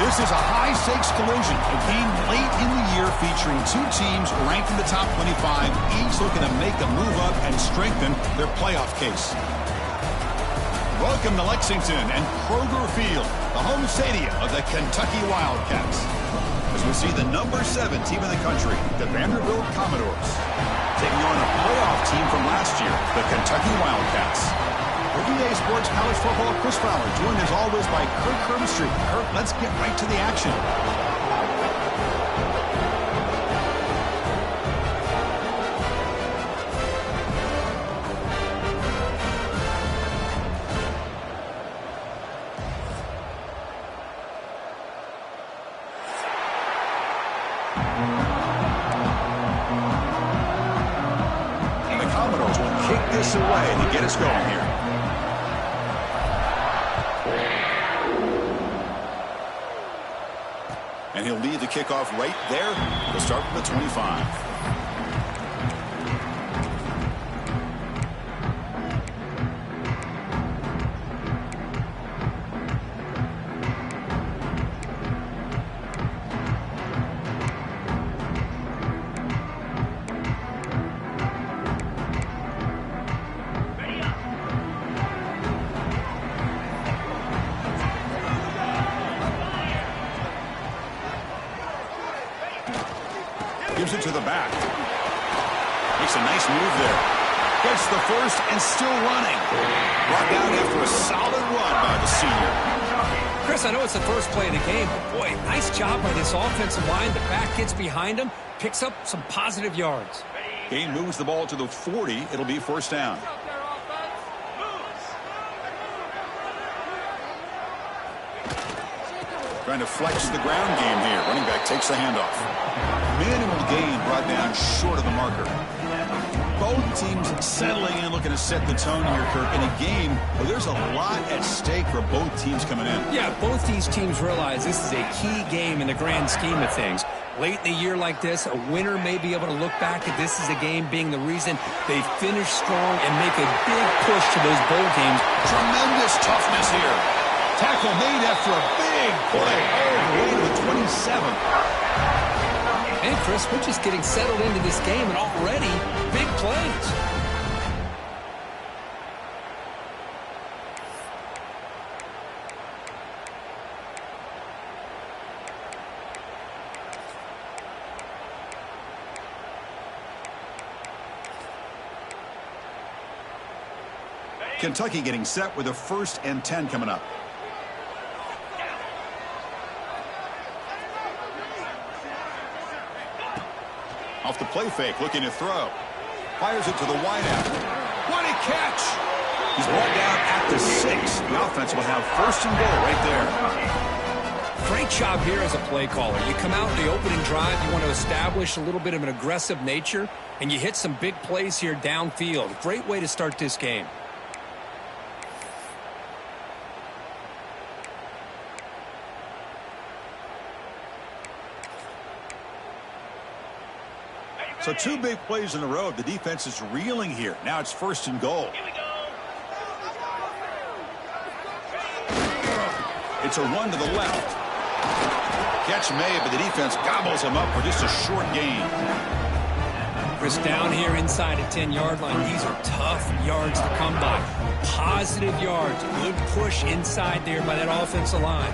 This is a high-stakes collision, a game late in the year featuring two teams ranked in the top 25, each looking to make a move up and strengthen their playoff case. Welcome to Lexington and Kroger Field, the home stadium of the Kentucky Wildcats. As we see the number 7 team in the country, the Vanderbilt Commodores, taking on a playoff team from last year, the Kentucky Wildcats. Everyday Sports College Football, Chris Fowler, joined as always by Kirk Herbstreit. Kirk, let's get right to the action. And the Commodores will kick this away to get us going here. And he'll lead the kickoff right there. We'll start from the 25. Gives it to the back. Makes a nice move there. Gets the first and still running. Brought down after a solid run by the senior. Chris, I know it's the first play of the game, but boy, nice job by this offensive line. The back gets behind him, picks up some positive yards. Gain moves the ball to the 40. It'll be first down. Trying to flex the ground game here. Running back takes the handoff. Minimal gain brought down short of the marker. Both teams settling in, looking to set the tone here, Kirk, in a game where there's a lot at stake for both teams coming in. Yeah, both these teams realize this is a key game in the grand scheme of things. Late in the year like this, a winner may be able to look back at this as a game being the reason they finish strong and make a big push to those bowl games. Tremendous toughness here. Tackle made after a big play all the way to the 27. Hey, Chris, we're just getting settled into this game, and already big plays. Kentucky getting set with a 1st and 10 coming up. Off the play fake, looking to throw. Fires it to the wideout. What a catch! He's brought down at the 6. The offense will have 1st and goal right there. Great job here as a play caller. You come out in the opening drive, you want to establish a little bit of an aggressive nature, and you hit some big plays here downfield. Great way to start this game. So 2 big plays in a row. The defense is reeling here. Now it's 1st and goal. It's a run to the left. Catch made, but the defense gobbles him up for just a short gain. Chris, down here inside the 10-yard line, these are tough yards to come by. Positive yards. Good push inside there by that offensive line.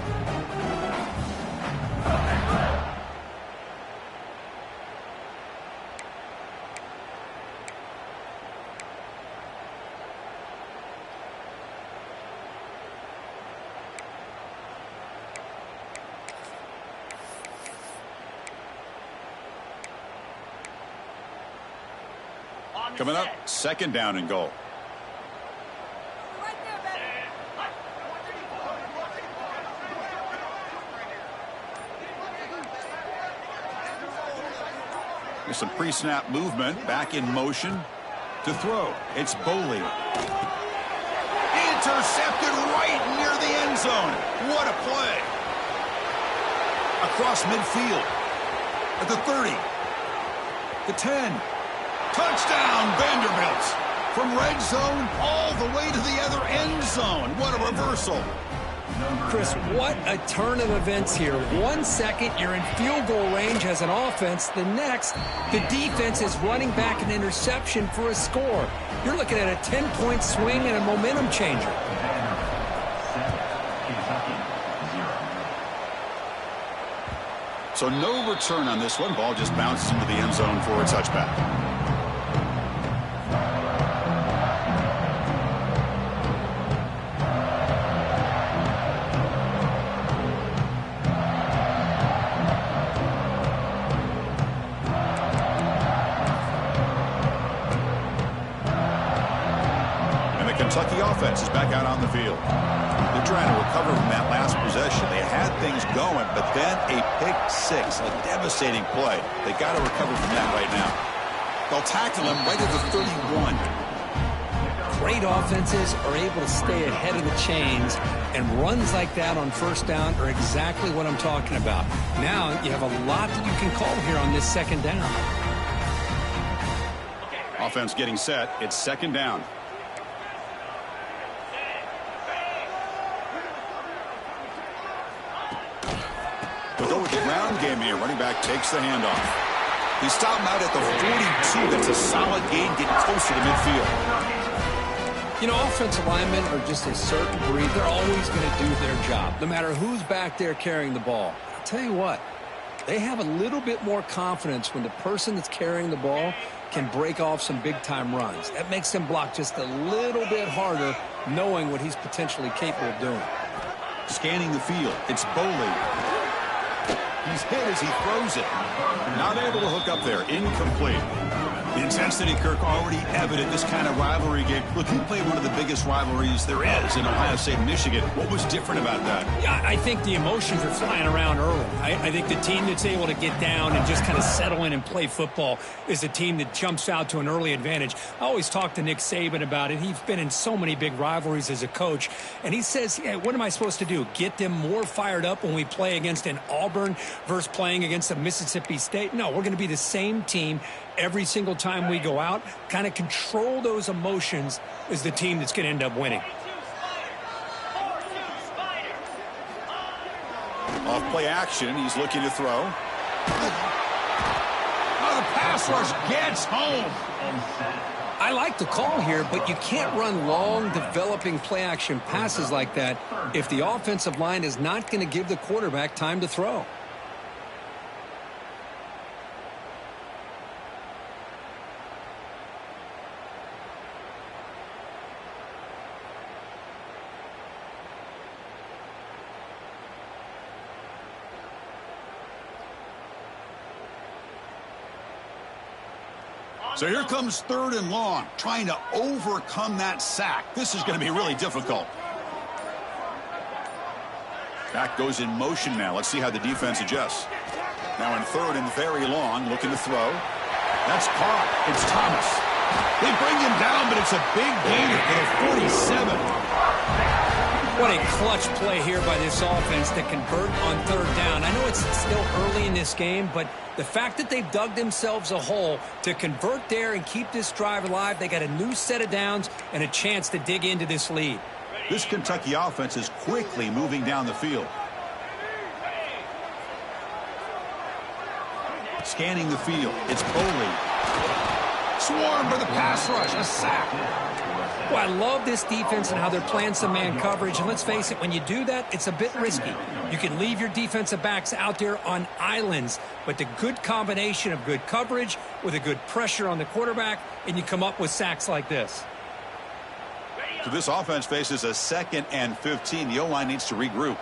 Coming up, 2nd down and goal. There's some pre-snap movement. Back in motion to throw. It's Boley. Intercepted right near the end zone. What a play. Across midfield. At the 30. The 10. Touchdown, Vanderbilt. From red zone all the way to the other end zone. What a reversal. Chris, what a turn of events here. 1 second, you're in field goal range as an offense. The next, the defense is running back an interception for a score. You're looking at a 10-point swing and a momentum changer. So no return on this one. Ball just bounces into the end zone for a touchback. Kentucky offense is back out on the field. They're trying to recover from that last possession. They had things going, but then a pick six, a devastating play. They got to recover from that right now. They'll tackle him right at the 31. Great offenses are able to stay ahead of the chains, and runs like that on first down are exactly what I'm talking about. Now you have a lot that you can call here on this second down. Offense getting set. It's second down. We'll go with the ground game here. Running back takes the handoff. He stopped him out at the 42. That's a solid gain, getting closer to midfield. You know, offensive linemen are just a certain breed. They're always going to do their job, no matter who's back there carrying the ball. I'll tell you what, they have a little bit more confidence when the person that's carrying the ball can break off some big-time runs. That makes them block just a little bit harder, knowing what he's potentially capable of doing. Scanning the field, it's Boley. He's hit as he throws it. Not able to hook up there. Incomplete. The intensity, Kirk, already evident this kind of rivalry game. Look, he played one of the biggest rivalries there is in Ohio State and Michigan. What was different about that? Yeah, I think the emotions are flying around early. I think the team that's able to get down and just kind of settle in and play football is the team that jumps out to an early advantage. I always talk to Nick Saban about it. He's been in so many big rivalries as a coach, and he says, yeah, what am I supposed to do? Get them more fired up when we play against an Auburn versus playing against a Mississippi State? No, we're going to be the same team every single time we go out. Kind of control those emotions is the team that's going to end up winning. Off play action. He's looking to throw. Oh, the pass rush gets home. I like the call here, but you can't run long, developing play action passes like that if the offensive line is not going to give the quarterback time to throw. So here comes third and long, trying to overcome that sack. This is going to be really difficult. Back goes in motion now. Let's see how the defense adjusts. Now in third and very long, looking to throw. That's caught. It's Thomas. They bring him down, but it's a big gainer for the 47. What a clutch play here by this offense to convert on third down. I know it's still early in this game, but the fact that they've dug themselves a hole to convert there and keep this drive alive, they got a new set of downs and a chance to dig into this lead. This Kentucky offense is quickly moving down the field. Scanning the field. It's Boley. Swarmed by the pass rush. A sack. Well, I love this defense and how they're playing some man coverage. And let's face it, when you do that, it's a bit risky. You can leave your defensive backs out there on islands, but the good combination of good coverage with a good pressure on the quarterback, and you come up with sacks like this. So this offense faces a 2nd and 15. The O-line needs to regroup.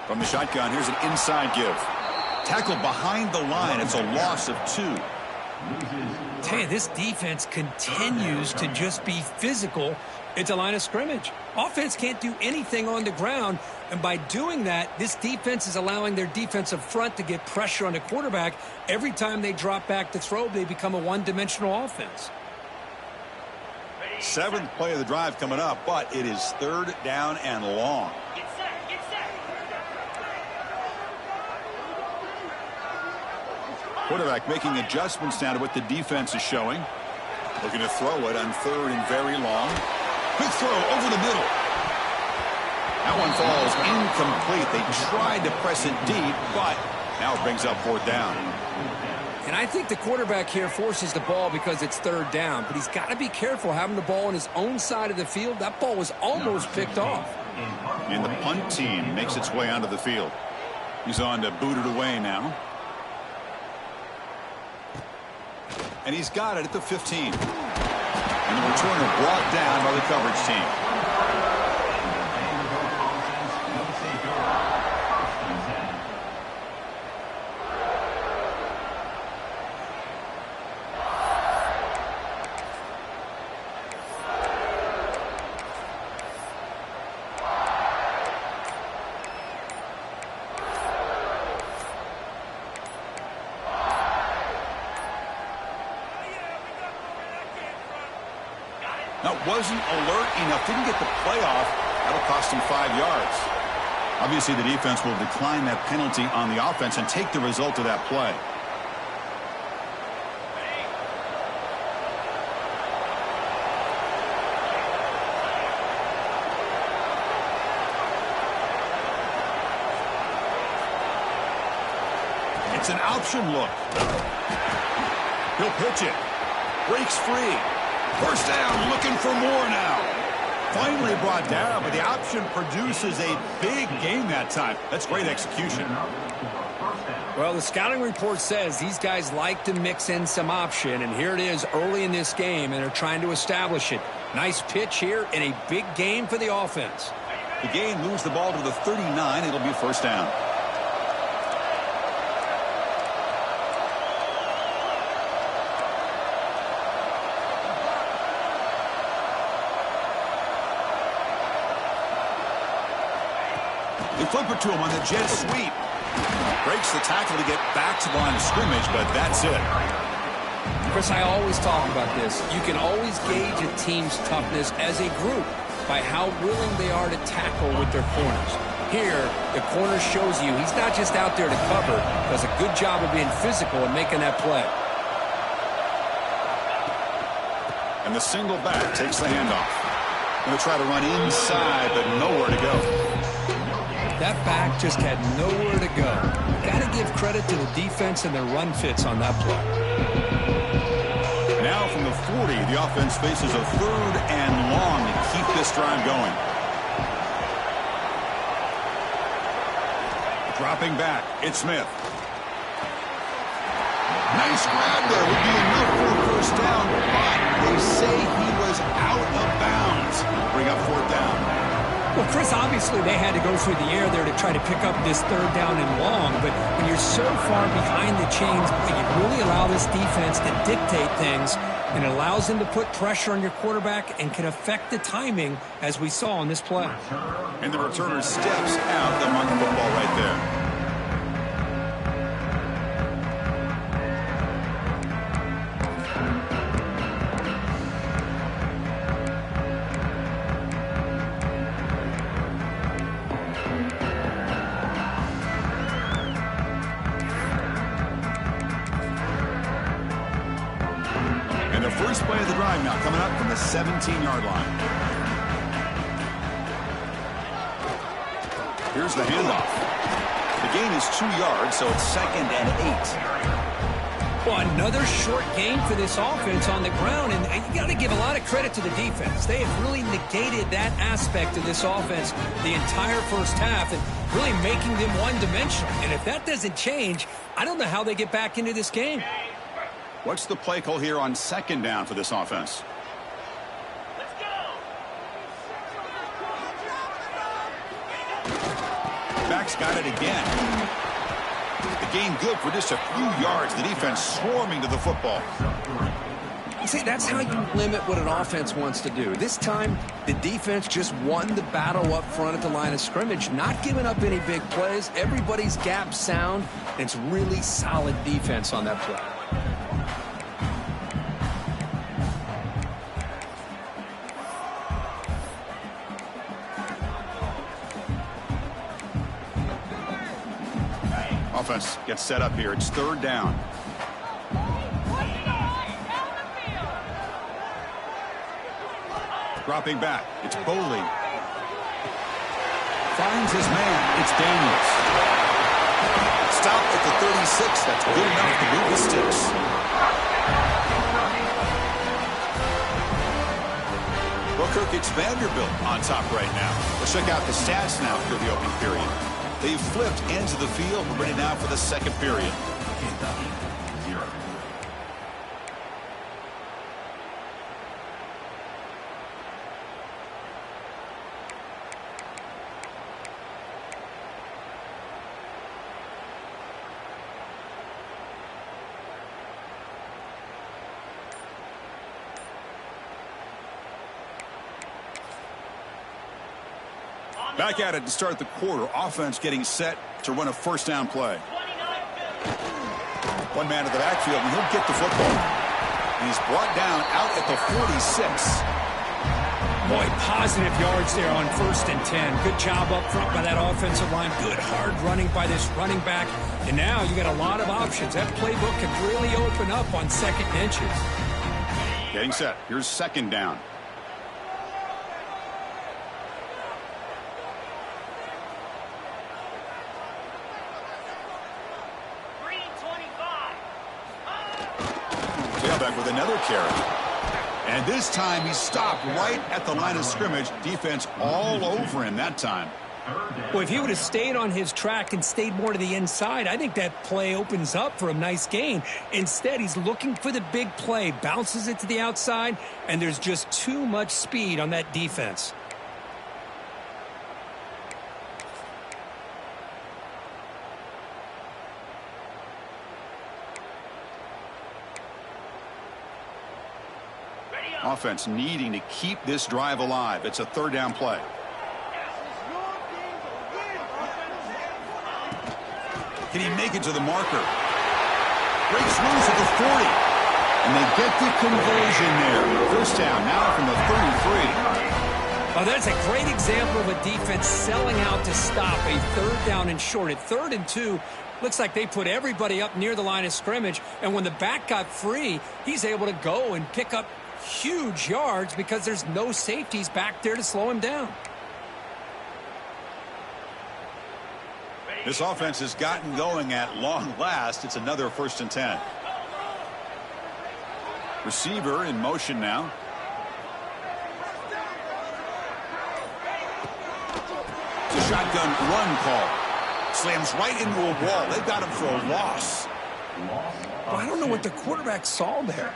From the shotgun, here's an inside give. Tackle behind the line. It's a loss of 2. Tell you, this defense continues to just be physical at the line of scrimmage. Offense can't do anything on the ground, and by doing that, this defense is allowing their defensive front to get pressure on the quarterback. Every time they drop back to throw, they become a one-dimensional offense. 7th play of the drive coming up, but it is third down and long. Quarterback making adjustments now to what the defense is showing. Looking to throw it on 3rd and very long. Quick throw over the middle. That one falls incomplete. They tried to press it deep, but now it brings up 4th down. And I think the quarterback here forces the ball because it's 3rd down. But he's got to be careful having the ball on his own side of the field. That ball was almost picked off. And the punt team makes its way onto the field. He's on to boot it away now. And he's got it at the 15. And the returner brought down by the coverage team. Now, wasn't alert enough. Didn't get the playoff. That'll cost him 5 yards. Obviously, the defense will decline that penalty on the offense and take the result of that play. It's an option look. He'll pitch it. Breaks free. 1st down, looking for more now. Finally brought down, but the option produces a big gain that time. That's great execution. Well, the scouting report says these guys like to mix in some option, and here it is early in this game, and they're trying to establish it. Nice pitch here and a big game for the offense. The gain moves the ball to the 39. It'll be 1st down. They flip it to him on the jet sweep. Breaks the tackle to get back to the line of scrimmage, but that's it. Chris, I always talk about this. You can always gauge a team's toughness as a group by how willing they are to tackle with their corners. Here, the corner shows you he's not just out there to cover, does a good job of being physical and making that play. And the single back takes the handoff. Going to try to run inside, but nowhere to go. That back just had nowhere to go. Got to give credit to the defense and their run fits on that play. Now from the 40, the offense faces a 3rd and long to keep this drive going. Dropping back, it's Smith. Nice grab there. Would be enough for a 1st down, but they say he was out of bounds. Bring up 4th down. Well, Chris, obviously they had to go through the air there to try to pick up this 3rd down and long, but when you're so far behind the chains, you really allow this defense to dictate things, and it allows them to put pressure on your quarterback and can affect the timing, as we saw on this play. And the returner steps out among the football right there. First play of the drive now coming up from the 17-yard line. Here's the handoff. The gain is 2 yards, so it's 2nd and 8. Well, another short gain for this offense on the ground, and you got to give a lot of credit to the defense. They have really negated that aspect of this offense the entire 1st half and really making them one-dimensional. And if that doesn't change, I don't know how they get back into this game. What's the play call here on 2nd down for this offense? Let's go. Back's got it again. The gain good for just a few yards. The defense swarming to the football. See, that's how you limit what an offense wants to do. This time, the defense just won the battle up front at the line of scrimmage, not giving up any big plays. Everybody's gap sound. It's really solid defense on that play. Offense gets set up here. It's 3rd down. Dropping back, it's Boley. Finds his man, it's Daniels. Stop at the 36. That's good enough to move the sticks. Well, Kirk, it's Vanderbilt on top right now. Let's check out the stats now for the opening period. They've flipped ends of the field. We're ready now for the second period. Back at it to start the quarter. Offense getting set to run a first down play. One man to the backfield, and he'll get the football. He's brought down out at the 46. Boy, positive yards there on 1st and 10. Good job up front by that offensive line. Good hard running by this running back. And now you got a lot of options. That playbook can really open up on 2nd and inches. Getting set. Here's 2nd down. Tailback with another carry. And this time he stopped right at the line of scrimmage. Defense all over him that time. Well, if he would have stayed on his track and stayed more to the inside, I think that play opens up for a nice gain. Instead, he's looking for the big play, bounces it to the outside, and there's just too much speed on that defense. Offense needing to keep this drive alive. It's a 3rd down play. Can he make it to the marker? Breaks loose at the 40. And they get the conversion there. First down now from the 33. Oh, that's a great example of a defense selling out to stop a 3rd down and short. At 3rd and 2, looks like they put everybody up near the line of scrimmage. And when the back got free, he's able to go and pick up huge yards because there's no safeties back there to slow him down. This offense has gotten going at long last. It's another 1st and 10. Receiver in motion now. It's a shotgun run call. Slams right into a wall. They've got him for a loss. Well, I don't know what the quarterback saw there.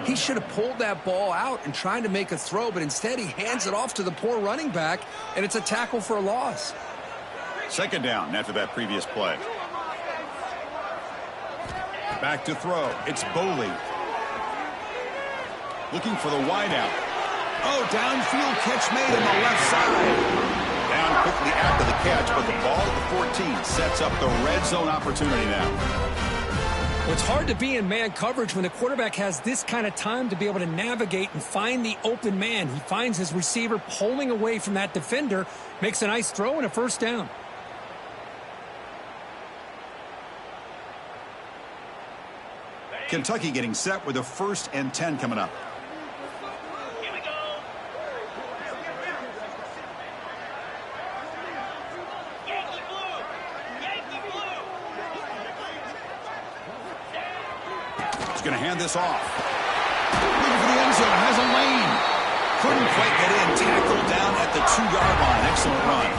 He should have pulled that ball out and tried to make a throw, but instead he hands it off to the poor running back, and it's a tackle for a loss. 2nd down after that previous play. Back to throw. It's Boley. Looking for the wideout. Oh, downfield catch made on the left side. Down quickly after the catch, but the ball at the 14 sets up the red zone opportunity now. Well, it's hard to be in man coverage when the quarterback has this kind of time to be able to navigate and find the open man. He finds his receiver pulling away from that defender, makes a nice throw and a 1st down. Kentucky getting set with a 1st and 10 coming up. Here we go. Yankee blue. Yankee blue. He's going to hand this off. Looking for the end zone. Has a lane. Couldn't quite get in. Tackled down at the 2-yard line. Excellent run.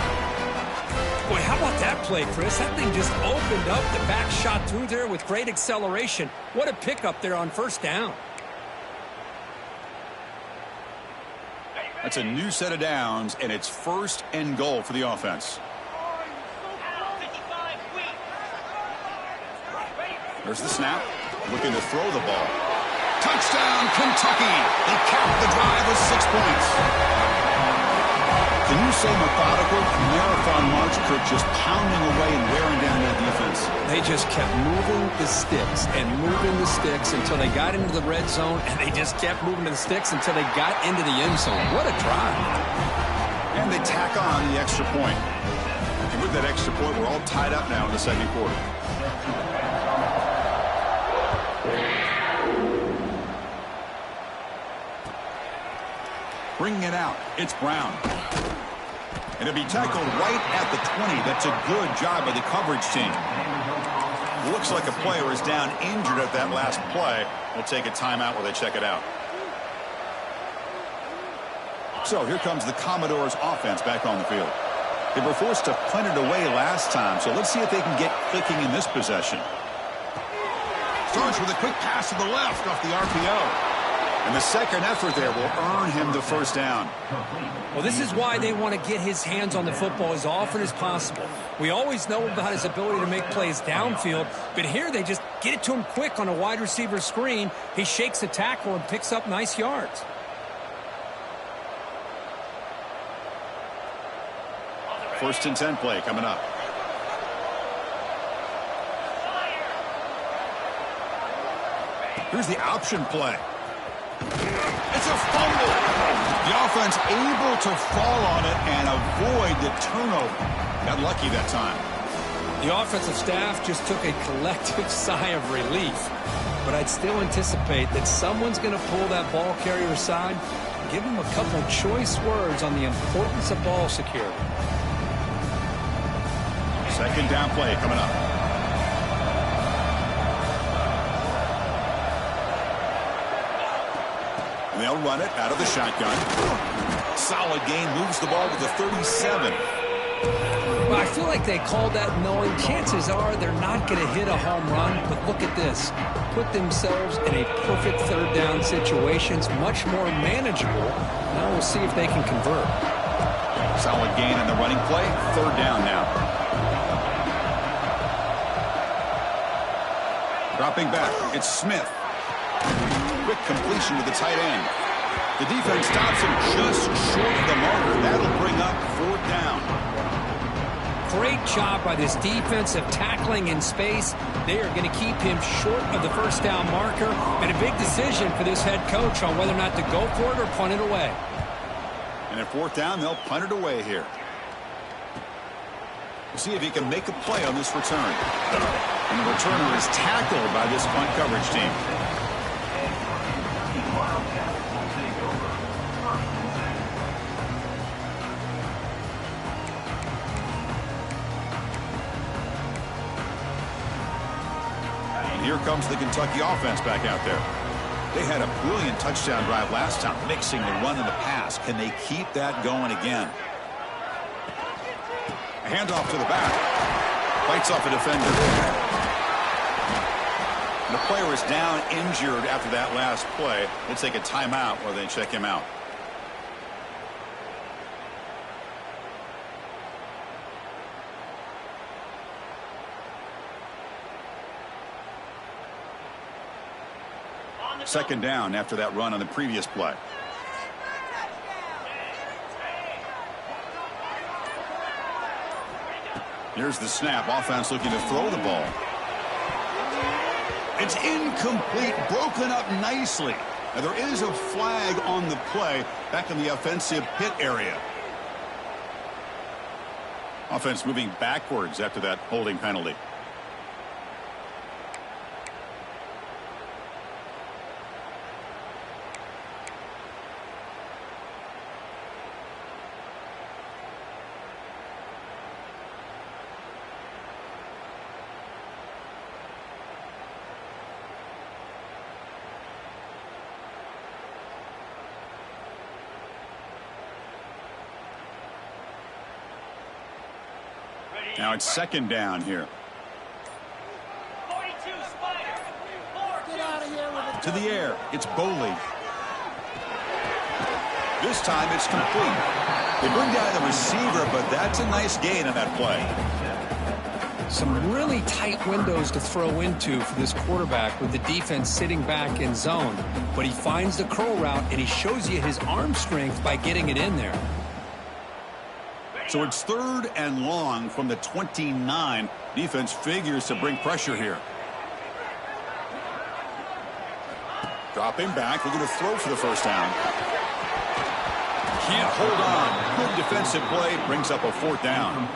Boy, how about that play, Chris? That thing just opened up. The back shot through there with great acceleration. What a pickup there on 1st down. That's a new set of downs, and it's 1st and goal for the offense. There's the snap. Looking to throw the ball. Touchdown, Kentucky! They capped the drive with 6 points. Can you say methodical? Marathon march, Kirk, just pounding away and wearing down that defense. They just kept moving the sticks and moving the sticks until they got into the red zone, and they just kept moving the sticks until they got into the end zone. What a drive. And they tack on the extra point. And with that extra point, we're all tied up now in the 2nd quarter. Bringing it out, it's Brown. And it'll be tackled right at the 20. That's a good job by the coverage team. Looks like a player is down injured at that last play. We'll take a timeout while they check it out. So here comes the Commodores offense back on the field. They were forced to punt it away last time, so let's see if they can get clicking in this possession. Starts with a quick pass to the left off the RPO. And the second effort there will earn him the first down. Well, this is why they want to get his hands on the football as often as possible. We always know about his ability to make plays downfield, but here they just get it to him quick on a wide receiver screen. He shakes the tackle and picks up nice yards. First and 10 play coming up. Here's the option play. It's a fumble. The offense able to fall on it and avoid the turnover. Got lucky that time. The offensive staff just took a collective sigh of relief. But I'd still anticipate that someone's going to pull that ball carrier aside, give him a couple choice words on the importance of ball security. Second down play coming up. And they'll run it out of the shotgun. Solid gain, moves the ball to the 37. Well, I feel like they called that knowing chances are they're not going to hit a home run, but look at this. Put themselves in a perfect third down situation. It's much more manageable. Now we'll see if they can convert. Solid gain in the running play. Third down now. Dropping back, it's Smith. Quick completion to the tight end. The defense stops him just short of the marker. That'll bring up fourth down. Great job by this defensive tackling in space. They are going to keep him short of the first down marker, and a big decision for this head coach on whether or not to go for it or punt it away. And at fourth down, they'll punt it away here. We'll see if he can make a play on this return. And the returner is tackled by this punt coverage team. And here comes the Kentucky offense back out there. They had a brilliant touchdown drive last time, mixing the run and the pass. Can they keep that going again? A handoff to the back. Fights off a defender. And the player is down injured after that last play. Let's take a timeout while they check him out. Second down after that run on the previous play. Here's the snap. Offense looking to throw the ball. It's incomplete, broken up nicely. Now there is a flag on the play back in the offensive pit area. Offense moving backwards after that holding penalty. Now it's second down here. 42 Spider. Get out of here with it. To the air, it's Boley. This time it's complete. They bring down the receiver, but that's a nice gain on that play. Some really tight windows to throw into for this quarterback with the defense sitting back in zone. But he finds the curl route, and he shows you his arm strength by getting it in there. So it's third and long from the 29. Defense figures to bring pressure here. Dropping back, looking to throw for the first down. Can't hold on. Good defensive play, brings up a fourth down.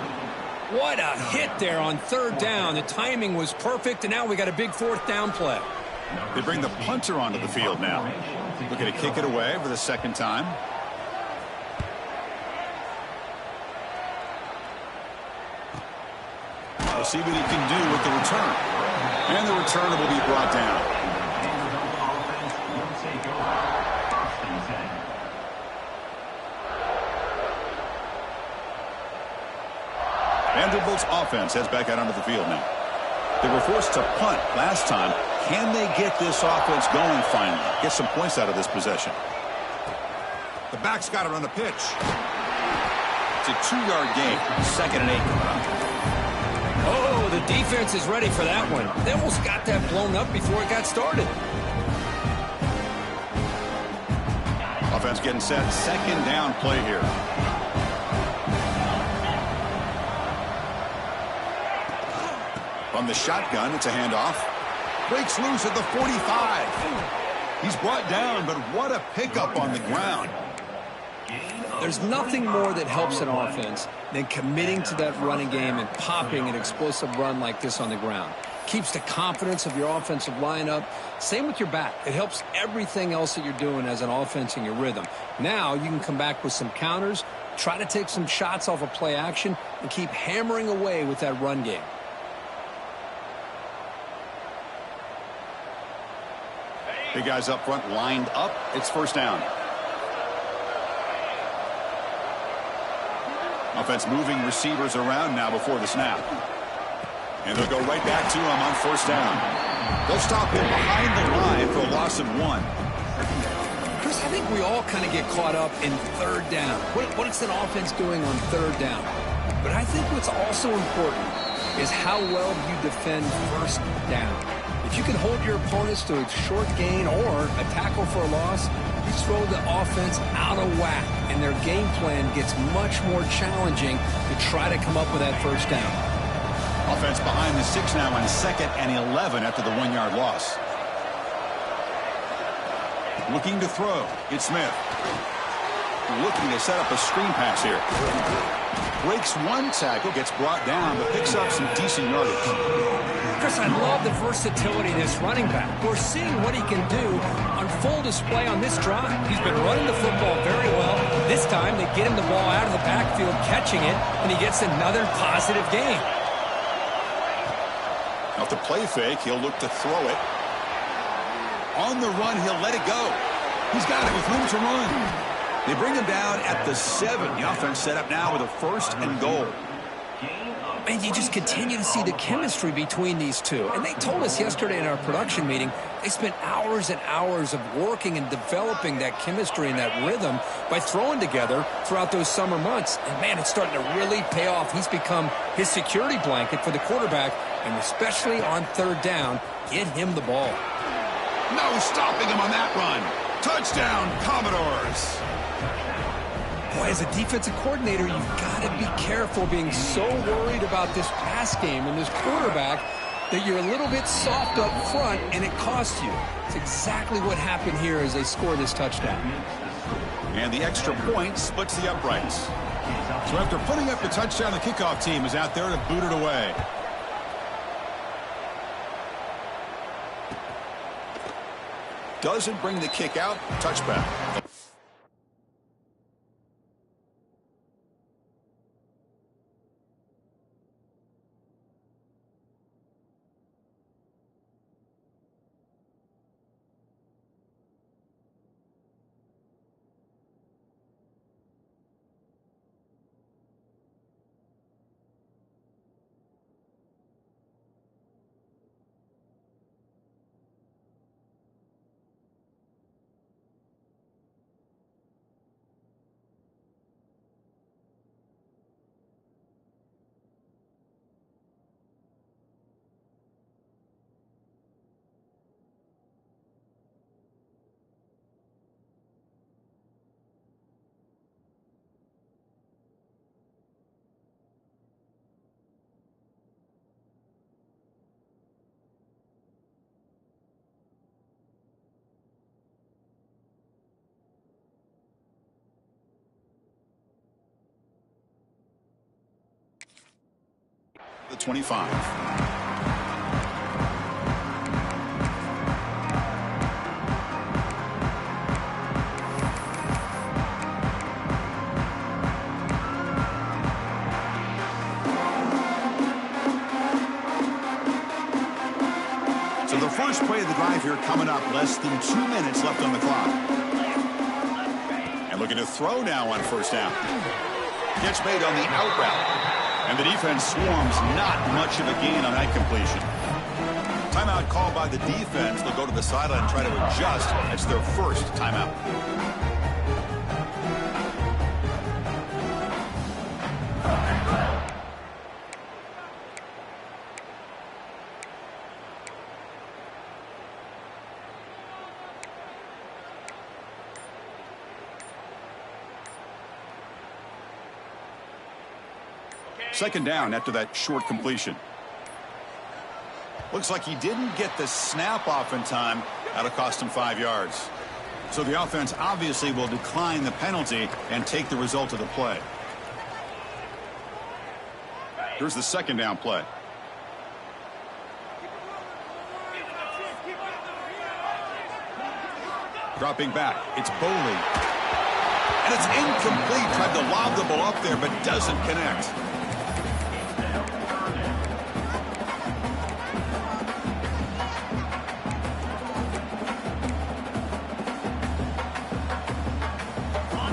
What a hit there on third down. The timing was perfect, and now we got a big fourth down play. They bring the punter onto the field now. Looking to kick it away for the second time. see what he can do with the return. And the returner will be brought down. Vanderbilt's offense heads back out onto the field now. They were forced to punt last time. Can they get this offense going finally? Get some points out of this possession. The back's got it on the pitch. It's a 2-yard gain. 2nd and 8 coming up. Oh, the defense is ready for that one. They almost got that blown up before it got started. Offense getting set. 2nd down play here. From the shotgun, it's a handoff. Breaks loose at the 45. He's brought down, but what a pickup on the ground. There's nothing more that helps an offense than committing to that running game and popping an explosive run like this on the ground. Keeps the confidence of your offensive lineup. Same with your back. It helps everything else that you're doing as an offense in your rhythm. Now you can come back with some counters, try to take some shots off of play action, and keep hammering away with that run game. Big guys up front lined up. It's 1st down. Offense moving receivers around now before the snap. And they'll go right back to him on 1st down. They'll stop him behind the line for a loss of 1. Chris, I think we all kind of get caught up in 3rd down. What is an offense doing on 3rd down? But I think what's also important is how well you defend 1st down. If you can hold your opponents to a short gain or a tackle for a loss, you throw the offense out of whack, and their game plan gets much more challenging to try to come up with that 1st down. Offense behind the 6 now on 2nd and 11 after the 1-yard loss. Looking to throw. It's Smith. Looking to set up a screen pass here. Breaks 1 tackle, gets brought down, but picks up some decent yardage. Chris, I love the versatility of this running back. We're seeing what he can do on full display on this drive. He's been running the football very well. This time, they get him the ball out of the backfield, catching it, and he gets another positive gain. Off the play fake, he'll look to throw it. On the run, he'll let it go. He's got it with room to run. They bring him down at the 7. The offense set up now with a 1st and goal. And you just continue to see the chemistry between these two. And they told us yesterday in our production meeting, they spent hours and hours of working and developing that chemistry and that rhythm by throwing together throughout those summer months. And, man, it's starting to really pay off. He's become his security blanket for the quarterback, and especially on 3rd down, get him the ball. No stopping him on that run. Touchdown, Commodores. Boy, as a defensive coordinator, you've got to be careful being so worried about this pass game and this quarterback that you're a little bit soft up front, and it costs you. It's exactly what happened here as they score this touchdown. And the extra point splits the uprights. So after putting up the touchdown, the kickoff team is out there to boot it away. Doesn't bring the kick out. Touchback. The 25. So the first play of the drive here coming up, less than 2 minutes left on the clock. And looking to throw now on first down. Catch made on the out route. And the defense swarms, not much of a gain on that completion. Timeout called by the defense. They'll go to the sideline and try to adjust. That's their first timeout. Second down after that short completion. Looks like he didn't get the snap off in time. That'll cost him 5 yards. So the offense obviously will decline the penalty and take the result of the play. Here's the second down play. Dropping back. It's Boley. And it's incomplete. Tried to lob the ball up there, but doesn't connect.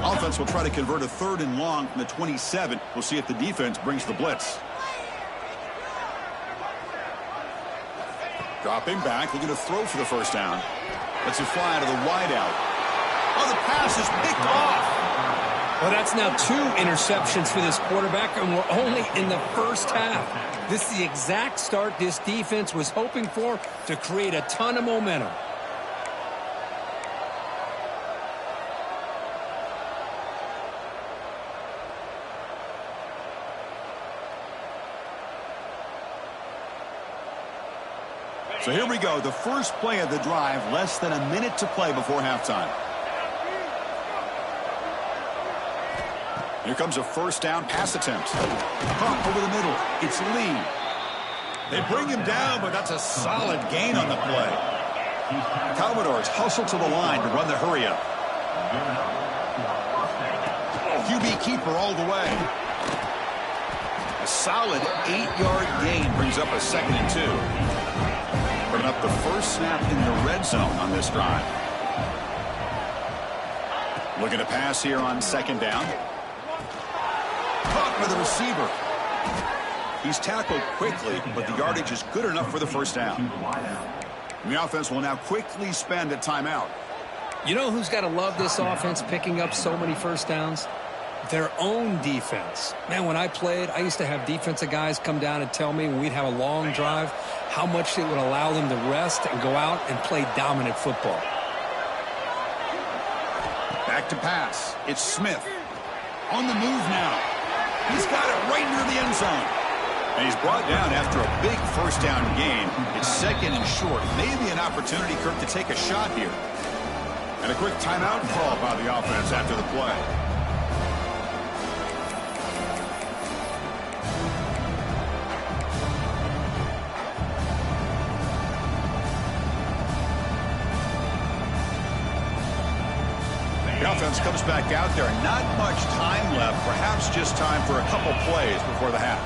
Offense will try to convert a 3rd and long from the 27. We'll see if the defense brings the blitz. Dropping back, looking to throw for the first down. Lets it fly to the wideout. Oh, the pass is picked off. Well, that's now 2 interceptions for this quarterback, and we're only in the first half. This is the exact start this defense was hoping for to create a ton of momentum. So here we go, the first play of the drive, less than a minute to play before halftime. Here comes a first down pass attempt. Pump over the middle. It's Lee. They bring him down, but that's a solid gain on the play. Commodores hustle to the line to run the hurry up. QB keeper all the way. A solid 8-yard gain brings up a 2nd and 2. Bringing up the first snap in the red zone on this drive. Looking to pass here on second down. Caught by the receiver. He's tackled quickly, but the yardage is good enough for the first down. And the offense will now quickly spend a timeout. You know who's got to love this offense picking up so many first downs? Their own defense. Man, when I played, I used to have defensive guys come down and tell me when we'd have a long drive how much it would allow them to rest and go out and play dominant football. Back to pass. It's Smith. On the move now. He's got it right near the end zone. And he's brought down after a big first down gain. It's 2nd and short. Maybe an opportunity, Kirk, to take a shot here. And a quick timeout call by the offense after the play. The offense comes back out there. Not much time left. Perhaps just time for a couple plays before the half.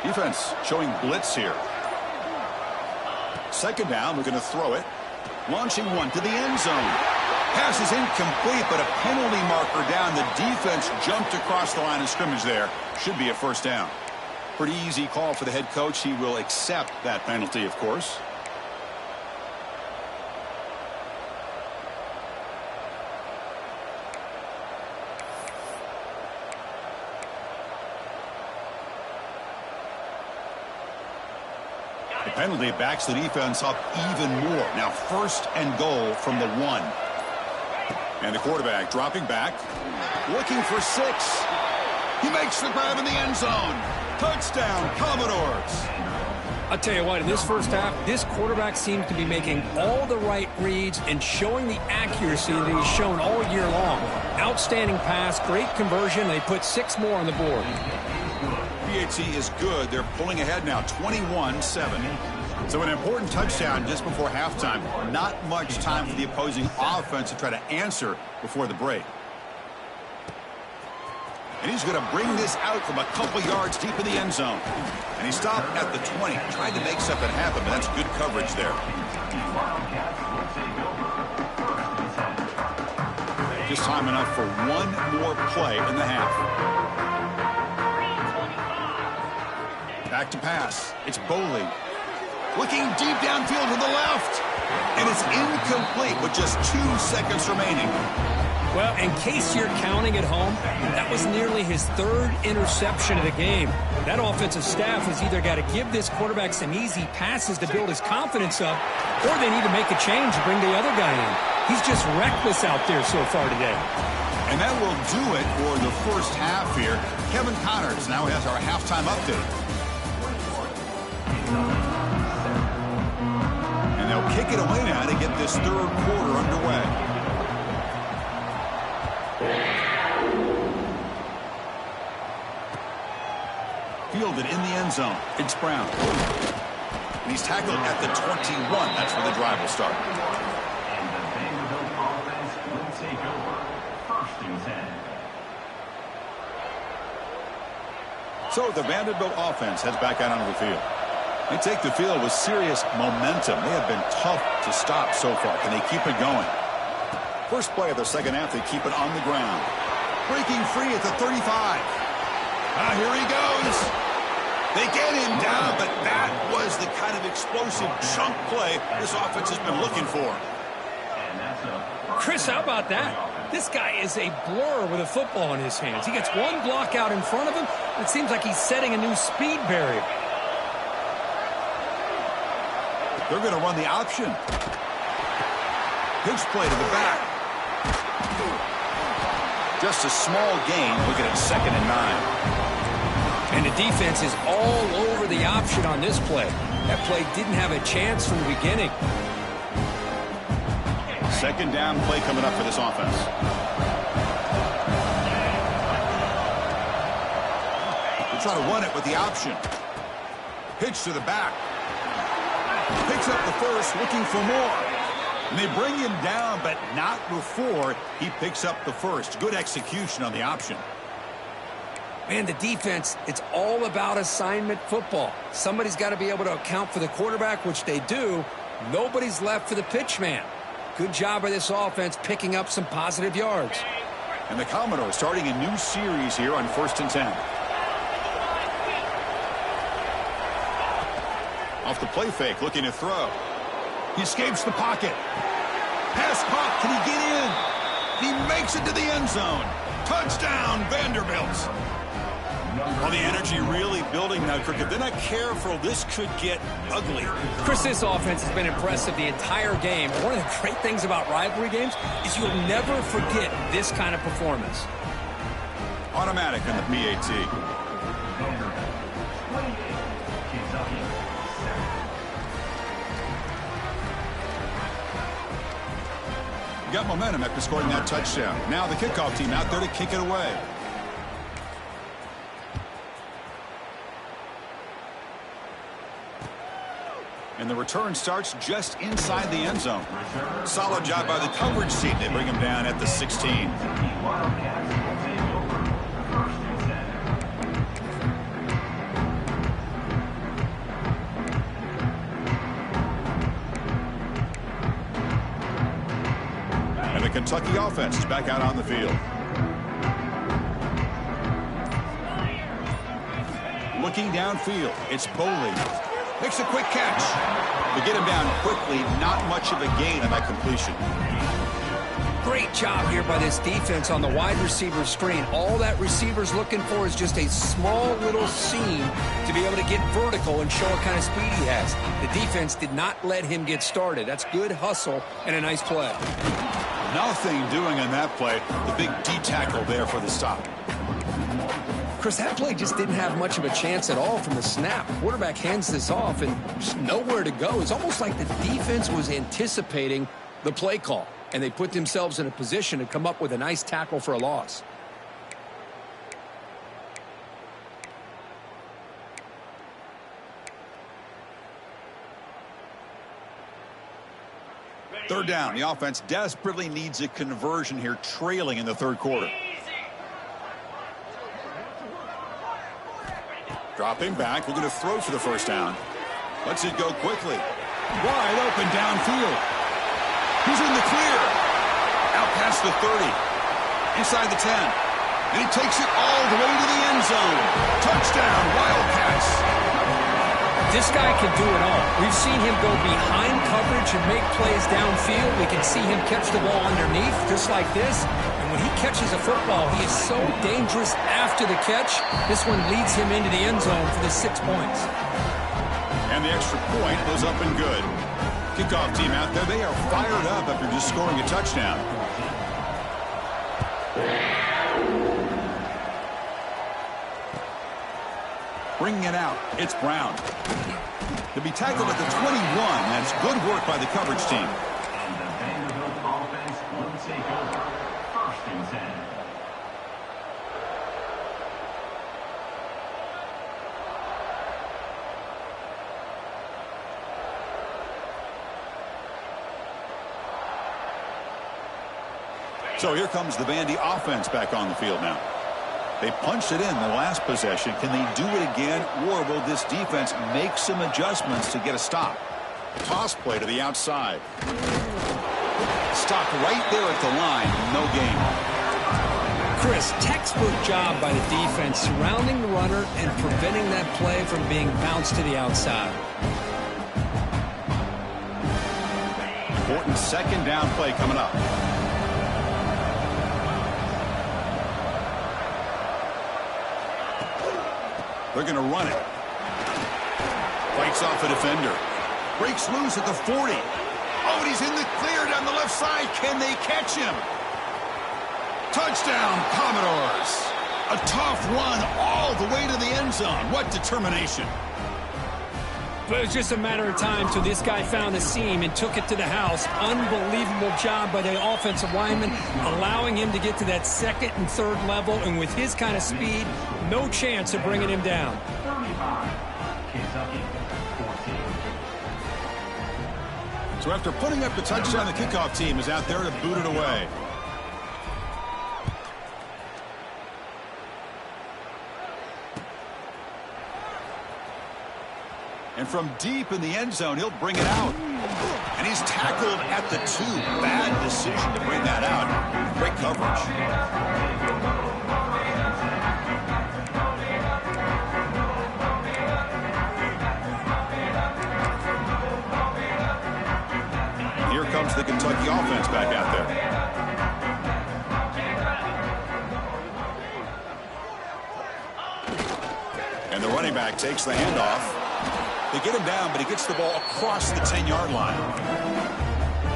Defense showing blitz here. Second down, looking to throw it. Launching one to the end zone. Pass is incomplete, but a penalty marker down. The defense jumped across the line of scrimmage there. Should be a first down. Pretty easy call for the head coach. He will accept that penalty, of course. The penalty backs the defense up even more. Now 1st and goal from the 1. And the quarterback dropping back. Looking for 6. He makes the grab in the end zone. Touchdown, Commodores. I'll tell you what, in this first half, this quarterback seems to be making all the right reads and showing the accuracy that he's shown all year long. Outstanding pass, great conversion. They put 6 more on the board. PAT is good. They're pulling ahead now, 21-7. So an important touchdown just before halftime. Not much time for the opposing offense to try to answer before the break. And he's going to bring this out from a couple yards deep in the end zone. And he stopped at the 20. Tried to make something happen, but that's good coverage there. Just time enough for one more play in the half. Back to pass. It's Boley. Looking deep downfield to the left. And it's incomplete with just 2 seconds remaining. Well, in case you're counting at home, that was nearly his 3rd interception of the game. That offensive staff has either got to give this quarterback some easy passes to build his confidence up, or they need to make a change and bring the other guy in. He's just reckless out there so far today. And that will do it for the first half here. Kevin Connors now has our halftime update. And they'll kick it away now to get this 3rd quarter underway. Fielded in the end zone. It's Brown. And he's tackled at the 21. That's where the drive will start. And the Vanderbilt offense will take over. 1st and 10. So the Vanderbilt offense heads back out onto the field. They take the field with serious momentum. They have been tough to stop so far. Can they keep it going? First play of the second half, they keep it on the ground. Breaking free at the 35. Here he goes. They get him down, but that was the kind of explosive chunk play this offense has been looking for. Chris, how about that? This guy is a blur with a football in his hands. He gets one block out in front of him. It seems like he's setting a new speed barrier. They're going to run the option. Pitch play to the back. Just a small gain. Look at it, 2nd and 9. And the defense is all over the option on this play. That play didn't have a chance from the beginning. 2nd down play coming up for this offense. They try to run it with the option. Pitch to the back. Picks up the first, looking for more. And they bring him down, but not before he picks up the first. Good execution on the option. Man, the defense, it's all about assignment football. Somebody's got to be able to account for the quarterback, which they do. Nobody's left for the pitch man. Good job by this offense picking up some positive yards. And the Commodores starting a new series here on 1st and 10. Off the play fake, looking to throw. He escapes the pocket. Pass caught. Can he get in? He makes it to the end zone. Touchdown, Vanderbilt. Well, the energy really building now, Kirk. If they're not careful, this could get ugly. Chris, this offense has been impressive the entire game. One of the great things about rivalry games is you'll never forget this kind of performance. Automatic on the PAT. Got momentum after scoring that touchdown. Now the kickoff team out there to kick it away. And the return starts just inside the end zone. Solid job by the coverage team. They bring him down at the 16. And the Kentucky offense is back out on the field. Looking downfield, it's Boley. Makes a quick catch. To get him down quickly, not much of a gain on that completion. Great job here by this defense on the wide receiver screen. All that receiver's looking for is just a small little seam to be able to get vertical and show what kind of speed he has. The defense did not let him get started. That's good hustle and a nice play. Nothing doing on that play. The big D tackle there for the stop. Chris, that play just didn't have much of a chance at all from the snap. Quarterback hands this off and just nowhere to go. It's almost like the defense was anticipating the play call, and they put themselves in a position to come up with a nice tackle for a loss. Third down. The offense desperately needs a conversion here, trailing in the third quarter. Dropping back, looking to throw for the first down. Lets it go quickly. Wide open downfield. He's in the clear. Out past the 30. Inside the 10. And he takes it all the way to the end zone. Touchdown, Wildcats. This guy can do it all. We've seen him go behind coverage and make plays downfield. We can see him catch the ball underneath, just like this. And when he catches a football, he is so dangerous after the catch. This one leads him into the end zone for the 6 points. And the extra point goes up and good. Kickoff team out there, they are fired up after just scoring a touchdown. Bringing it out, it's Brown. To be tackled at the 21, that's good work by the coverage team. And the Vanderbilt offense will take over. 1st and 10. So here comes the Vandy offense back on the field now. They punched it in the last possession. Can they do it again, or will this defense make some adjustments to get a stop? Toss play to the outside. Stopped right there at the line. No gain. Chris, textbook job by the defense surrounding the runner and preventing that play from being bounced to the outside. Important second down play coming up. They're going to run it. Fights off a defender. Breaks loose at the 40. Oh, and he's in the clear down the left side. Can they catch him? Touchdown, Commodores. A tough run all the way to the end zone. What determination. But it was just a matter of time till this guy found a seam and took it to the house. Unbelievable job by the offensive lineman, allowing him to get to that 2nd and 3rd level. And with his kind of speed, no chance of bringing him down. 35. Kentucky 14. So after putting up the touchdown, the kickoff team is out there to boot it away. And from deep in the end zone, he'll bring it out. And he's tackled at the 2. Bad decision to bring that out. Great coverage. And here comes the Kentucky offense back out there. And the running back takes the handoff. They get him down, but he gets the ball across the 10-yard line.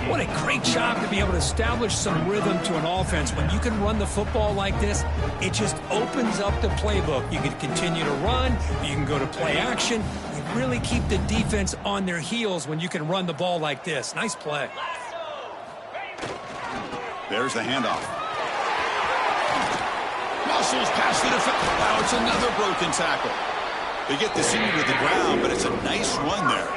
What a great job to be able to establish some rhythm to an offense. When you can run the football like this, it just opens up the playbook. You can continue to run. You can go to play action. You really keep the defense on their heels when you can run the ball like this. Nice play. There's the handoff. Muscles past the defense. Wow, it's another broken tackle. They get the senior to the ground, but it's a nice run there.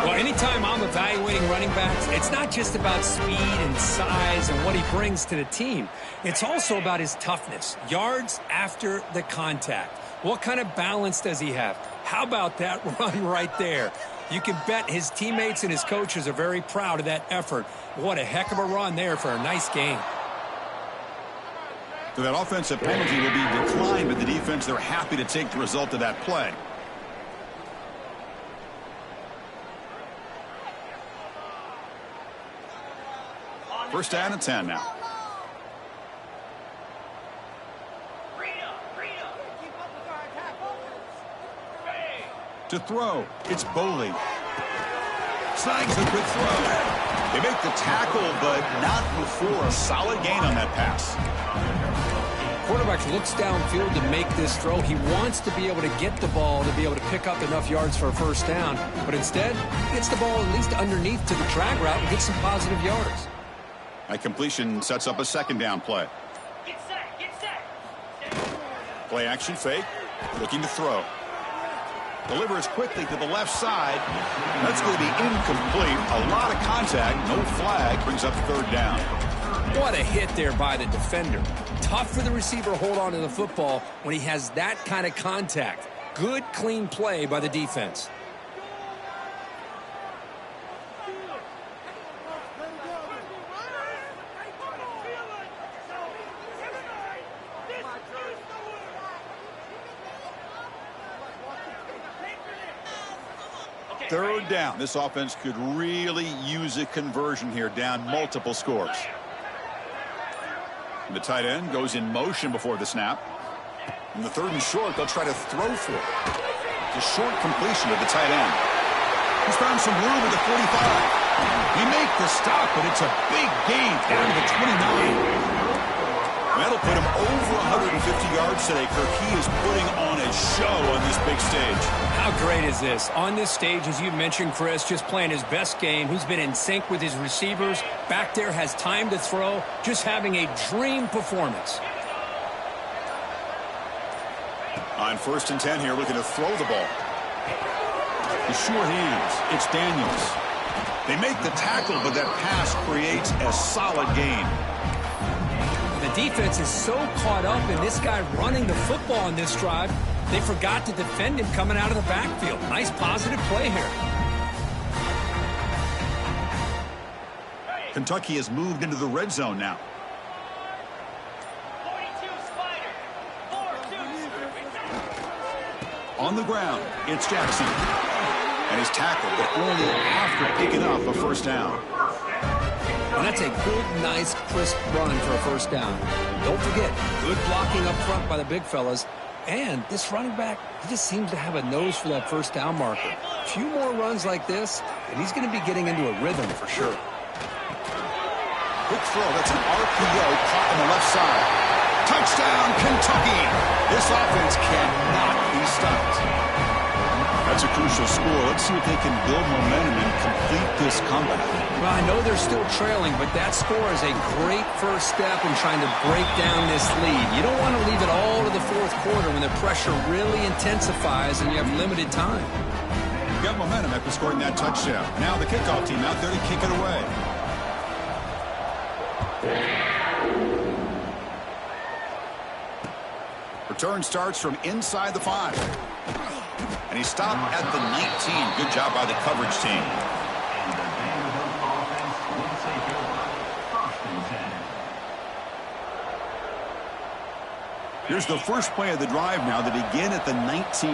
Well, anytime I'm evaluating running backs, it's not just about speed and size and what he brings to the team. It's also about his toughness. Yards after the contact. What kind of balance does he have? How about that run right there? You can bet his teammates and his coaches are very proud of that effort. What a heck of a run there for a nice game. So that offensive penalty will be declined, but the defense, they're happy to take the result of that play. First down and 10 now. To throw, it's Boley. Snags the quick throw. They make the tackle, but not before a solid gain on that pass. Quarterback looks downfield to make this throw. He wants to be able to get the ball to be able to pick up enough yards for a first down, but instead, he gets the ball at least underneath to the drag route and gets some positive yards. That completion sets up a second down play. Get set, get set. Play action fake, looking to throw. Delivers quickly to the left side. That's going to be incomplete. A lot of contact, no flag, brings up third down. What a hit there by the defender. Tough for the receiver to hold on to the football when he has that kind of contact. Good, clean play by the defense. Third down. This offense could really use a conversion here, down multiple scores. And the tight end goes in motion before the snap. In the 3rd and short, they'll try to throw for it. It's a short completion to the tight end. He's found some room at the 45. He makes the stop, but it's a big gain down to the 29. That'll put him over 150 yards today, Kirk. He is putting on a show on this big stage. How great is this? On this stage, as you mentioned, Chris, just playing his best game. He's been in sync with his receivers. Back there, has time to throw. Just having a dream performance. On 1st and 10 here, looking to throw the ball. The short hands. It's Daniels. They make the tackle, but that pass creates a solid gain. The defense is so caught up in this guy running the football on this drive, they forgot to defend him coming out of the backfield. Nice positive play here. Kentucky has moved into the red zone now. 42 Spider. 4-2. On the ground, it's Jackson. And he's tackled, but only after picking up a 1st down. And that's a good, nice, crisp run for a 1st down. Don't forget, good blocking up front by the big fellas. And this running back, he just seems to have a nose for that 1st down marker. A few more runs like this, and he's going to be getting into a rhythm for sure. Quick throw. That's an RPO caught on the left side. Touchdown, Kentucky. This offense cannot be stopped. That's a crucial score. Let's see if they can build momentum and complete this comeback. Well, I know they're still trailing, but that score is a great first step in trying to break down this lead. You don't want to leave it all to the 4th quarter when the pressure really intensifies and you have limited time. You got momentum after scoring that touchdown. Now the kickoff team out there to kick it away. Return starts from inside the 5. And he stopped at the 19. Good job by the coverage team. And the Vanderbilt offense will take over 1st and 10. Here's the first play of the drive now to begin at the 19.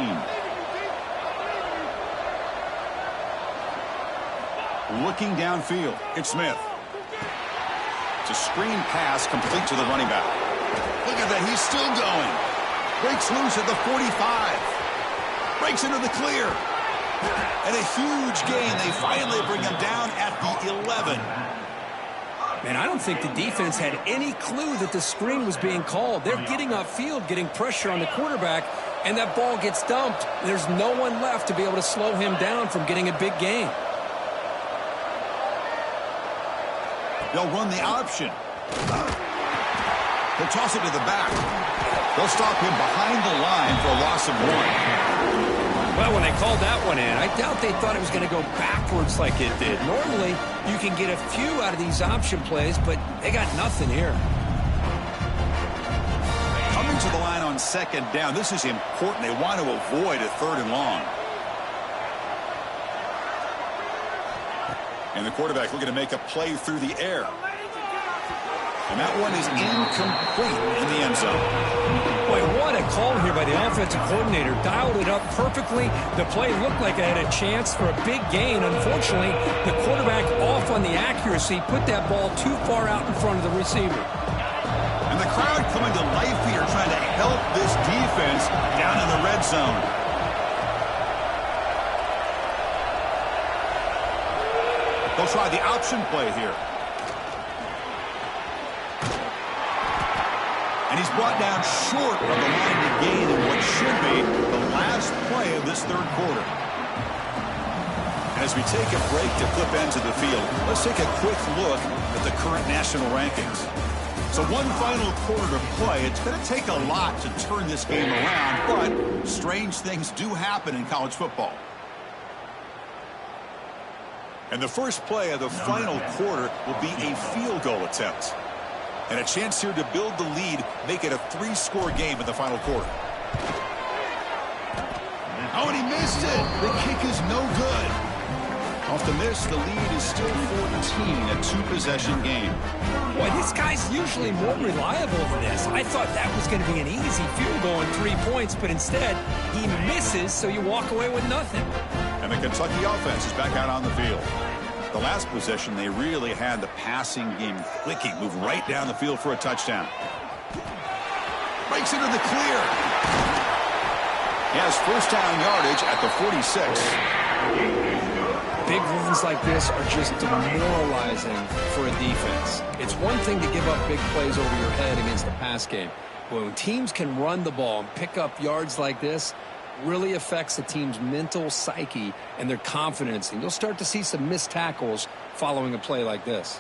Looking downfield, it's Smith. It's a screen pass complete to the running back. Look at that, he's still going. Breaks loose at the 45. Breaks into the clear. And a huge gain. They finally bring him down at the 11. Man, I don't think the defense had any clue that the screen was being called. They're getting upfield, getting pressure on the quarterback, and that ball gets dumped. There's no one left to be able to slow him down from getting a big gain. They'll run the option. They'll toss it to the back. They'll stop him behind the line for a loss of 1. Well, when they called that one in, I doubt they thought it was going to go backwards like it did. Normally, you can get a few out of these option plays, but they got nothing here. Coming to the line on 2nd down. This is important. They want to avoid a 3rd and long. And the quarterback looking to make a play through the air. And that one is incomplete in the end zone. Boy, what a call here by the offensive coordinator. Dialed it up perfectly. The play looked like it had a chance for a big gain. Unfortunately, the quarterback off on the accuracy, put that ball too far out in front of the receiver. And the crowd coming to life here, trying to help this defense down in the red zone. They'll try the option play here. And he's brought down short of the line to gain in what should be the last play of this 3rd quarter. As we take a break to flip ends of the field, let's take a quick look at the current national rankings. So one final quarter to play. It's going to take a lot to turn this game around, but strange things do happen in college football. And the first play of the final quarter will be a field goal attempt. And a chance here to build the lead, make it a 3-score game in the final quarter. missed it. The kick is no good. Off the miss, the lead is still 14, a two-possession game. Boy, this guy's usually more reliable than this. I thought that was going to be an easy field goal and 3 points, but instead, he misses, so you walk away with nothing. And the Kentucky offense is back out on the field. The last possession, they really had the passing game clicking, move right down the field for a touchdown. Breaks into the clear. He has first down yardage at the 46. Big runs like this are just demoralizing for a defense. It's one thing to give up big plays over your head against the pass game. But when teams can run the ball and pick up yards like this, really affects the team's mental psyche and their confidence. And you'll start to see some missed tackles following a play like this.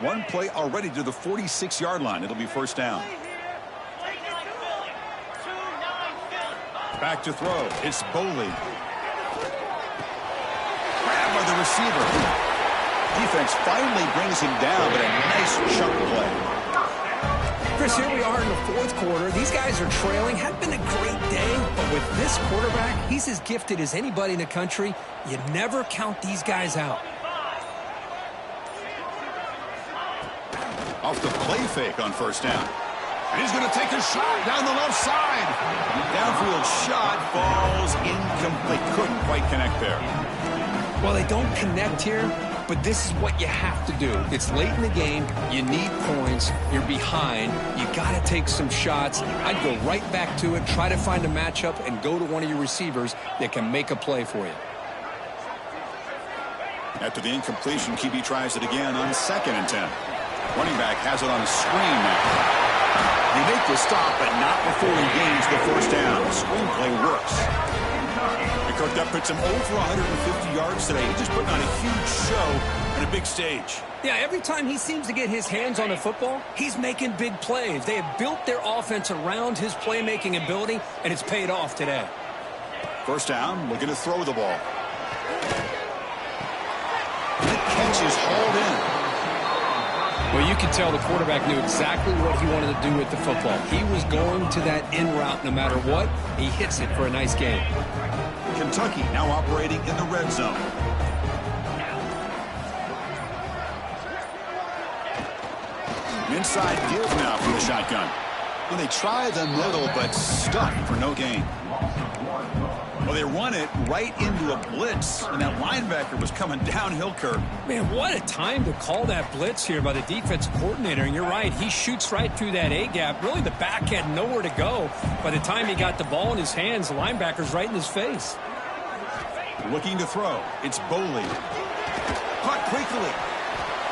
One play already to the 46-yard line. It'll be first down. Back to throw. It's Boley. Grabbed by the receiver. Defense finally brings him down, but a nice chunk play. Chris, here we are in the fourth quarter. These guys are trailing. Had been a great day, but with this quarterback, he's as gifted as anybody in the country. You never count these guys out. Off the play fake on first down. And he's going to take a shot down the left side. Downfield shot falls incomplete. Couldn't quite connect there. Well, they don't connect here, but this is what you have to do. It's late in the game. You need points. You're behind. You got to take some shots. I'd go right back to it, try to find a matchup, and go to one of your receivers that can make a play for you. After the incompletion, QB tries it again on 2nd and 10. Running back has it on a screen now. They make the stop, but not before he gains the first down. The screen play works. And Kirk, that puts him over 150 yards today. He's just putting on a huge show on a big stage. Yeah, every time he seems to get his hands on the football, he's making big plays. They have built their offense around his playmaking ability, and it's paid off today. First down, looking to throw the ball. The catch is hauled in. Well, you can tell the quarterback knew exactly what he wanted to do with the football. He was going to that in route no matter what. He hits it for a nice gain. Kentucky now operating in the red zone. Inside give now from the shotgun. And they try the middle, but stuck for no gain. Well, they run it right into a blitz, and that linebacker was coming downhill, Kirk. Man, what a time to call that blitz here by the defensive coordinator. And you're right, he shoots right through that A-gap. Really, the back had nowhere to go. By the time he got the ball in his hands, the linebacker's right in his face. Looking to throw. It's Boley. Caught quickly.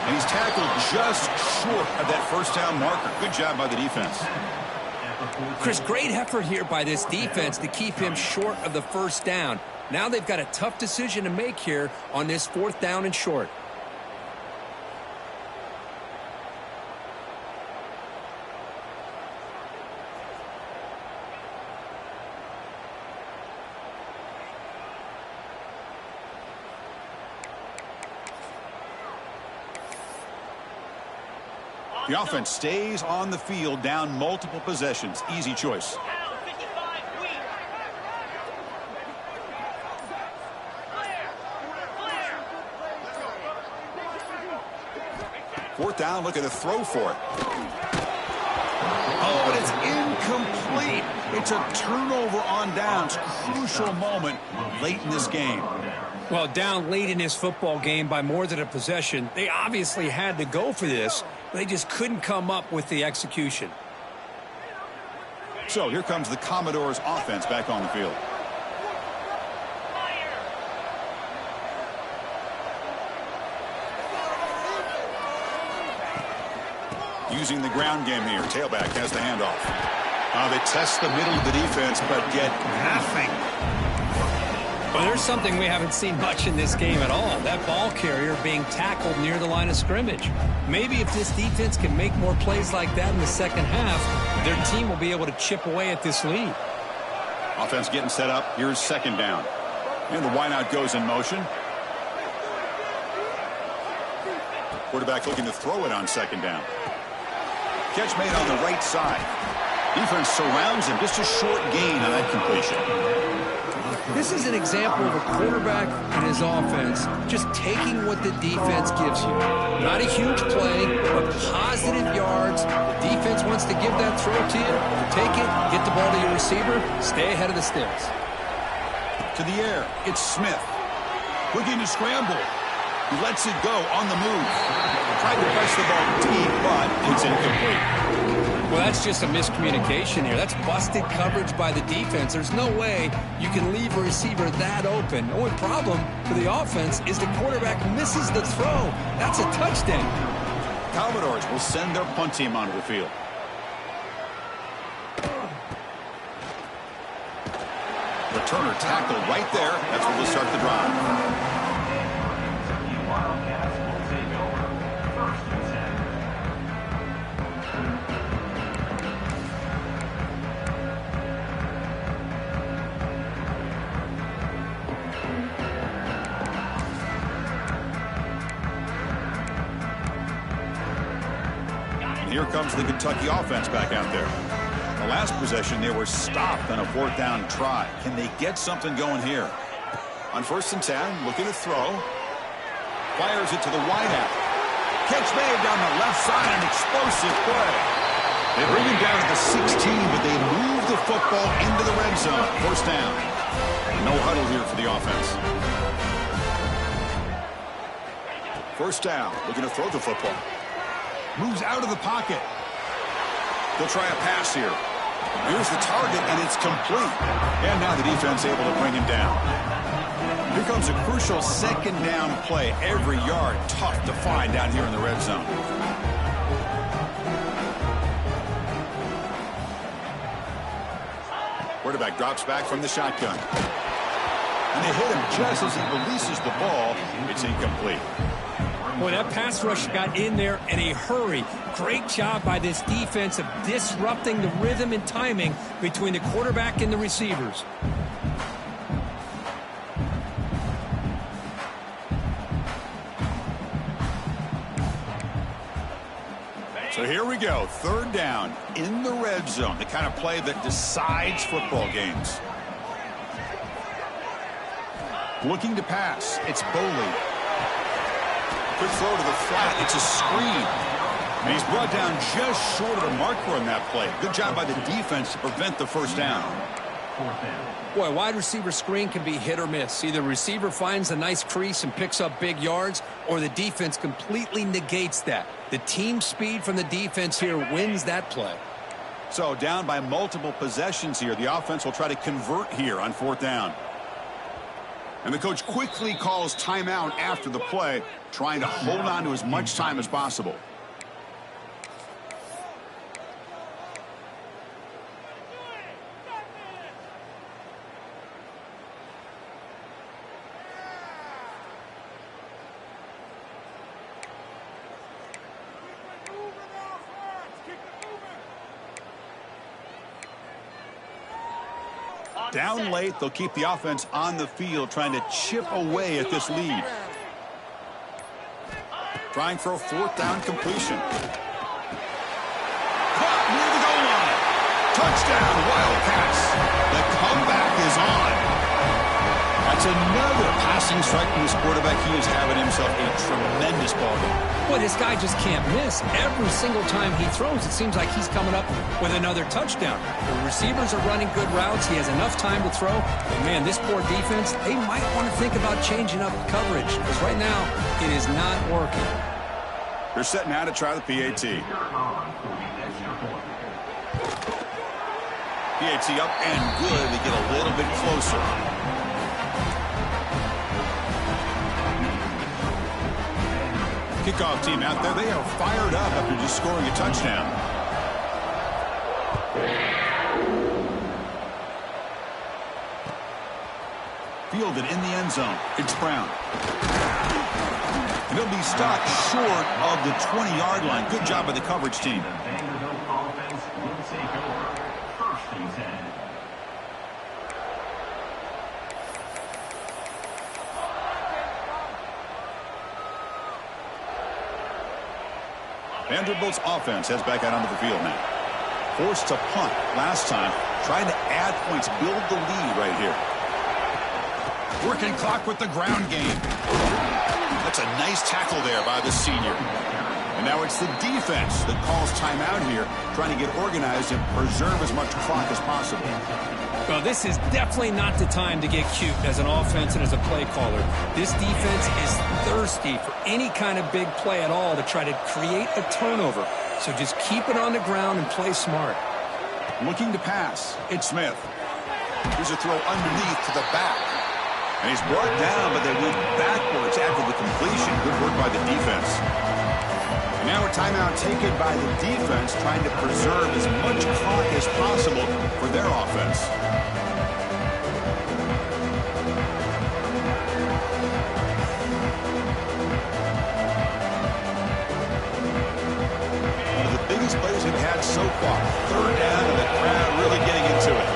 And he's tackled just short of that first down marker. Good job by the defense. Chris, great effort here by this defense to keep him short of the first down. Now they've got a tough decision to make here on this 4th down and short. The offense stays on the field, down multiple possessions. Easy choice. Fourth down, looking to throw for it. Oh, but it's incomplete. It's a turnover on downs. Crucial moment late in this game. Well, down late in this football game by more than a possession, they obviously had to go for this. They just couldn't come up with the execution. So here comes the Commodores offense back on the field. Using the ground game here. Tailback has the handoff. They test the middle of the defense, but get nothing. Well, there's something we haven't seen much in this game at all. That ball carrier being tackled near the line of scrimmage. Maybe if this defense can make more plays like that in the second half, their team will be able to chip away at this lead. Offense getting set up. Here's second down. And the wideout goes in motion. Quarterback looking to throw it on second down. Catch made on the right side. Defense surrounds him. Just a short gain on that completion. This is an example of a quarterback and his offense just taking what the defense gives you. Not a huge play, but positive yards. The defense wants to give that throw to you. Take it, get the ball to your receiver, stay ahead of the sticks. To the air, it's Smith. Looking to scramble. He lets it go on the move. Tried to press the ball deep, but it's incomplete. Well, that's just a miscommunication here. That's busted coverage by the defense. There's no way you can leave a receiver that open. The only problem for the offense is the quarterback misses the throw. That's a touchdown. Commodores will send their punt team onto the field. Returner tackled right there. That's where we'll start the drive. Wildcats will take over. 1st and 10. And here comes the Kentucky offense back out there. The last possession, they were stopped on a 4th down try. Can they get something going here? On 1st and 10, looking to throw. Fires it to the wideout. Catch made down the left side, an explosive play. They bring him down to the 16, but they move the football into the red zone. 1st down. No huddle here for the offense. 1st down, looking to throw the football. Moves out of the pocket. They'll try a pass here. Here's the target, and it's complete. And now the defense able to bring him down. Here comes a crucial 2nd down play. Every yard tough to find down here in the red zone. Quarterback drops back from the shotgun. And they hit him just as he releases the ball. It's incomplete. Boy, that pass rush got in there in a hurry. Great job by this defense of disrupting the rhythm and timing between the quarterback and the receivers. So here we go, 3rd down in the red zone, the kind of play that decides football games. Looking to pass, it's Boley. Quick throw to the flat, it's a screen. And he's brought down just short of the marker on that play. Good job by the defense to prevent the 1st down. 4th down. Boy, a wide receiver screen can be hit or miss. Either receiver finds a nice crease and picks up big yards, or the defense completely negates that. The team speed from the defense here wins that play. So down by multiple possessions here. The offense will try to convert here on 4th down. And the coach quickly calls timeout after the play, trying to hold on to as much time as possible. Down late, they'll keep the offense on the field, trying to chip away at this lead. Trying for a 4th down completion. Caught near the goal line. Touchdown, Wildcats. The comeback is on. That's another passing strike from this quarterback. He is having himself a tremendous ball game. Boy, this guy just can't miss. Every single time he throws, it seems like he's coming up with another touchdown. The receivers are running good routes. He has enough time to throw. But, man, this poor defense, they might want to think about changing up coverage because right now it is not working. They're setting out to try the PAT. PAT up and good. They get a little bit closer. Kickoff team out there, they are fired up after just scoring a touchdown. Fielded in the end zone. It's Brown. And he'll be stopped short of the 20-yard line. Good job by the coverage team. The Vanderbilt offense will take over. 1st and 10. Vanderbilt's offense heads back out onto the field now. Forced to punt last time, trying to add points, build the lead right here. Working clock with the ground game. That's a nice tackle there by the senior. And now it's the defense that calls timeout here, trying to get organized and preserve as much clock as possible. Well, this is definitely not the time to get cute as an offense and as a play caller. This defense is thirsty for any kind of big play at all to try to create a turnover. So just keep it on the ground and play smart. Looking to pass, it's Smith. Here's a throw underneath to the back. And he's brought down, but they went backwards after the completion. Good work by the defense. And now a timeout taken by the defense, trying to preserve as much clock as possible for their offense. One of the biggest plays we've had so far. Third down, and the crowd really getting into it.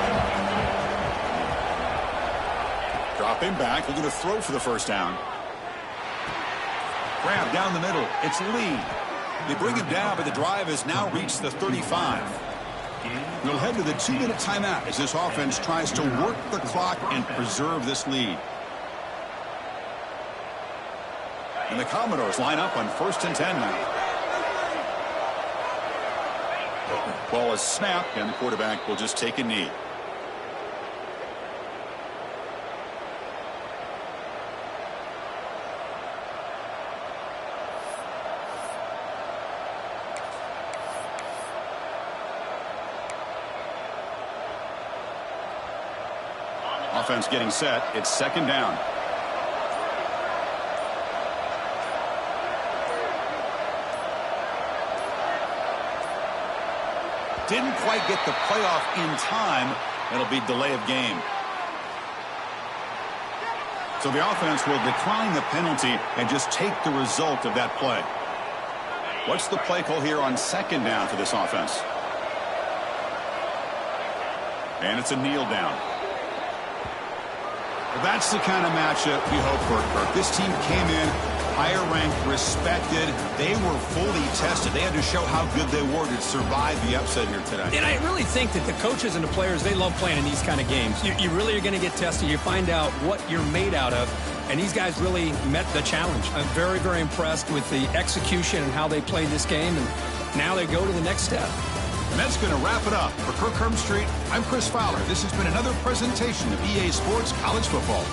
Dropping back, looking to throw for the first down. Grab down the middle. It's Lee. They bring him down, but the drive has now reached the 35. We'll head to the 2-minute timeout as this offense tries to work the clock and preserve this lead. And the Commodores line up on 1st and 10 now. Ball is snapped, and the quarterback will just take a knee. Offense getting set. It's 2nd down. Didn't quite get the playoff in time. It'll be delay of game. So the offense will decline the penalty and just take the result of that play. What's the play call here on 2nd down for this offense? And it's a kneel down. Well, that's the kind of matchup you hope for, Kirk. This team came in higher ranked, respected. They were fully tested. They had to show how good they were to survive the upset here today. And I really think that the coaches and the players, they love playing in these kind of games. You really are going to get tested. You find out what you're made out of. And these guys really met the challenge. I'm very, very impressed with the execution and how they played this game. And now they go to the next step. And that's going to wrap it up. For Kirk Street, I'm Chris Fowler. This has been another presentation of EA Sports College Football.